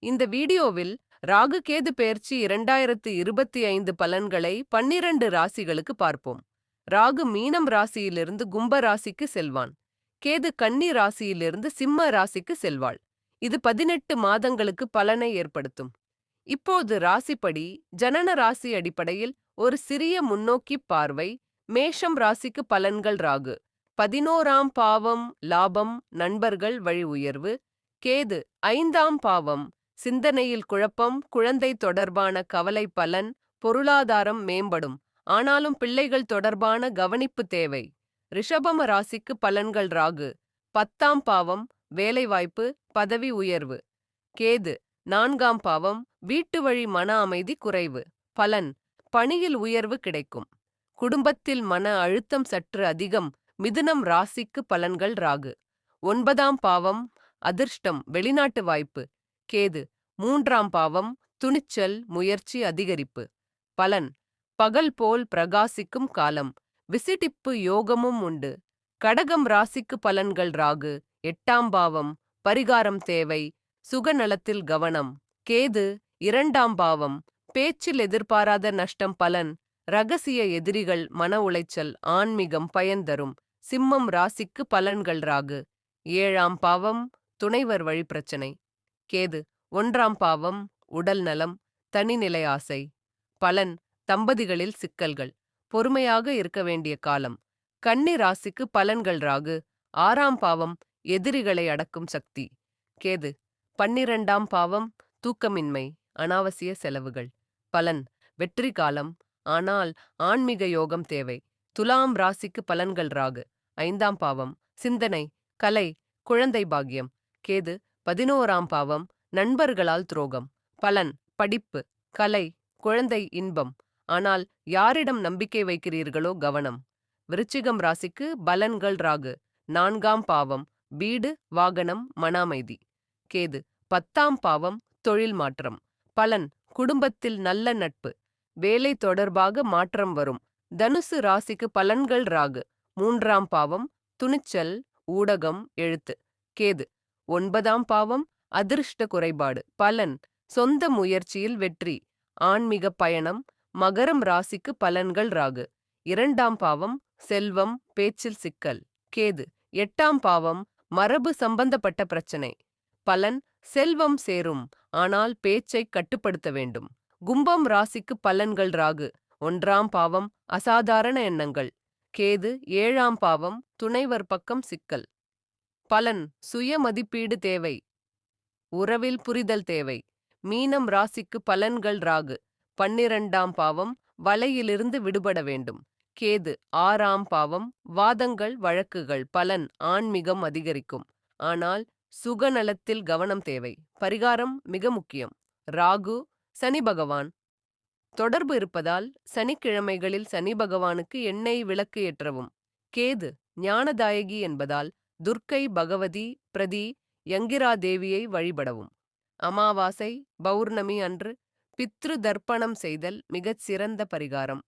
இந்த வீடியோவில் ராகு கேது பெயர்ச்சி 2025 பலன்களை 12 ராசிகளுக்கு பார்ப்போம். ராகு மீனம் ராசியிலிருந்து கும்ப ராசிக்கு செல்வான். கேது கன்னி ராசியிலிருந்து சிம்ம ராசிக்கு செல்வாள். இது 18 மாதங்களுக்கு பலனை ஏற்படுத்தும். இப்போது ராசிப்படி ஜனன ராசி அடிப்படையில் ஒரு சிறிய முன்னோக்கி பார்வை. மேஷம் ராசிக்கு பலன்கள். ராகு 11ஆம் பாவம் லாபம் நண்பர்கள் வழி உயர்வு. கேது 5ஆம் பாவம் சிந்தனையில் குழப்பம் குழந்தை தொடர்பான கவலை. பலன் பொருளாதாரம் மேம்படும், ஆனாலும் பிள்ளைகள் தொடர்பான கவனிப்பு தேவை. ரிஷபம ராசிக்கு பலன்கள். ராகு 10ஆம் பாவம் வேலைவாய்ப்பு பதவி உயர்வு. கேது 4ஆம் பாவம் வீட்டு வழி மன அமைதி குறைவு. பலன் பணியில் உயர்வு கிடைக்கும், குடும்பத்தில் மன அழுத்தம் சற்று அதிகம். மிதுனம் ராசிக்கு பலன்கள். ராகு 9ஆம் பாவம் அதிர்ஷ்டம் வெளிநாட்டு வாய்ப்பு. கேது 3ஆம் பாவம் துணிச்சல் முயற்சி அதிகரிப்பு. பலன் பகல் போல் பிரகாசிக்கும் காலம், விசிட்டிப்பு யோகமும் உண்டு. கடகம் ராசிக்கு பலன்கள். ராகு 8ஆம் பாவம் பரிகாரம் தேவை, சுகநலத்தில் கவனம். கேது 2ஆம் பாவம் பேச்சில் எதிர்பாராத நஷ்டம். பலன் ரகசிய எதிரிகள் மன உளைச்சல், ஆன்மீகம் பயன் தரும். சிம்மம் ராசிக்கு பலன்கள். ராகு 7ஆம் பாவம் துணைவர் வழி பிரச்சனை. கேது 1ஆம் பாவம் உடல் நலம் தனிநிலை ஆசை. பலன் தம்பதிகளில் சிக்கல்கள், பொறுமையாக இருக்க வேண்டிய காலம். கன்னி ராசிக்கு பலன்கள். ராகு 6ஆம் பாவம் எதிரிகளை அடக்கும் சக்தி. கேது 12ஆம் பாவம் தூக்கமின்மை அனாவசிய செலவுகள். பலன் வெற்றி காலம், ஆனால் ஆன்மீக யோகம் தேவை. துலாம் ராசிக்கு பலன்கள். ராகு 5ஆம் பாவம் சிந்தனை கலை குழந்தை பாக்கியம். கேது 11ஆம் பாவம் நண்பர்களால் துரோகம். பலன் படிப்பு கலை குழந்தை இன்பம், ஆனால் யாரிடம் நம்பிக்கை வைக்கிறீர்களோ கவனம். விருச்சிகம் ராசிக்கு பலன்கள். ராகு 4ஆம் பாவம் வீடு வாகனம் மன அமைதி. கேது 10ஆம் பாவம் தொழில் மாற்றம். பலன் குடும்பத்தில் நல்ல நட்பு, வேலை தொடர்பாக மாற்றம் வரும். தனுசு ராசிக்கு பலன்கள். ராகு 3ஆம் பாவம் துணிச்சல் ஊடகம் எழுத்து. கேது 9ஆம் பாவம் அதிர்ஷ்ட குறைபாடு. பலன் சொந்த முயற்சியில் வெற்றி, ஆன்மீக பயணம். மகரம் ராசிக்கு பலன்கள். ராகு 2ஆம் பாவம் செல்வம் பேச்சில் சிக்கல். கேது 8ஆம் பாவம் மரபு சம்பந்தப்பட்ட பிரச்சனை. பலன் செல்வம் சேரும், ஆனால் பேச்சை கட்டுப்படுத்த வேண்டும். கும்பம் ராசிக்கு பலன்கள். ராகு 1ஆம் பாவம் அசாதாரண எண்ணங்கள். கேது 7ஆம் பாவம் துணைவர் பக்கம் சிக்கல். பலன் சுய மதிப்பீடு தேவை, உறவில் புரிதல் தேவை. மீனம் ராசிக்கு பலன்கள். ராகு 12ஆம் பாவம் வலையிலிருந்து விடுபட வேண்டும். கேது 6ஆம் பாவம் வாதங்கள் வழக்குகள். பலன் ஆன்மீகம் அதிகரிக்கும், ஆனால் சுகநலத்தில் கவனம் தேவை. பரிகாரம் மிக முக்கியம். ராகு சனி பகவான் தொடர்பு இருப்பதால் சனிக்கிழமைகளில் சனி பகவானுக்கு எண்ணெய் விளக்கு ஏற்றவும். கேது ஞானதாயகி என்பதால் துர்க்கை பகவதி பிரதி யங்கிரா தேவியை வழிபடவும். அமாவாசை பௌர்ணமி அன்று பித்ரு தர்ப்பணம் செய்தல் மிகச் சிறந்த பரிகாரம்.